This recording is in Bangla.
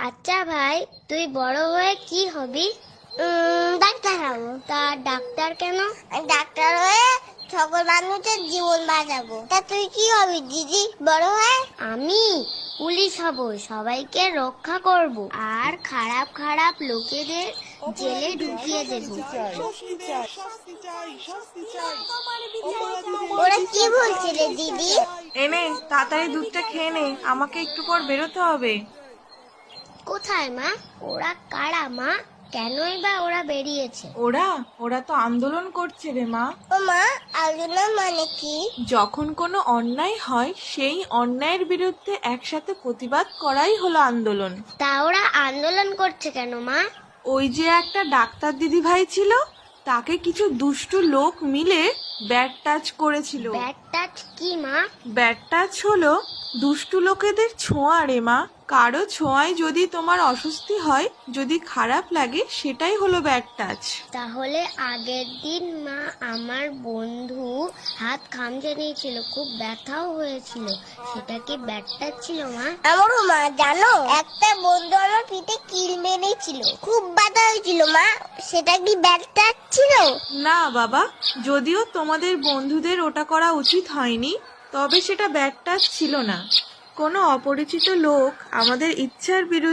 আচ্ছা ভাই, তুই বড় হয়ে কি হবি? ডাক্তার হবো। তা ডাক্তার কেন? ডাক্তার হয়ে সকল মানুষের জীবন বাঁচাবো। তা তুই কি হবি দিদি বড় হয়ে? আমি পুলিশ হব, সবাইকে রক্ষা করব আর খারাপ খারাপ লোকেদের জেলে ঢুকিয়ে দেব। ওরা কি বলছিল দিদি? এনে তাড়াতাড়ি দুধটা খেয়ে নে, আমাকে একটু পর বেরোতে হবে। কোথায় মা? ওরা কারা মা? কেনই বা ওরা বেরিয়েছে? ওরা তো আন্দোলন করছে রে মা। ও মা, আলোচনা মানে কি? যখন কোনো অন্যায় হয় সেই অন্যায়ের বিরুদ্ধে একসাথে প্রতিবাদ করাই হলো আন্দোলন। তা ওরা আন্দোলন করছে কেন মা? ওই যে একটা ডাক্তার দিদি ভাই ছিল, তাকে কিছু দুষ্টু লোক মিলে ব্যাড টাচ করেছিল। ব্যাড টাচ কি মা? ব্যাড টাচ হলো দুষ্টু লোকেদের ছোঁয়া রে মা। কারো ছোঁয়ায় যদি তোমার অস্বস্তি হয়, যদি খারাপ লাগে, সেটাই হলো ব্যাড টাচ। তাহলে আগের দিন মা আমার বন্ধু হাত খামচে নিয়েছিল, খুব ব্যথাও হয়েছিল, সেটা কি ব্যাড টাচ ছিল মা? আমারও মা, জানো একটা বন্ধু আমার পিঠে কিল মেরেছিল, খুব ব্যথা হয়েছিল মা, সেটা কি ব্যাড টাচ ছিল? না বাবা, যদিও তোমাদের বন্ধুদের ওটা করা উচিত হয়নি, তবে সেটা ব্যাড টাচ ছিল না। কোনো অপরিচিত লোক আমাদের ইচ্ছার বিরুদ্ধে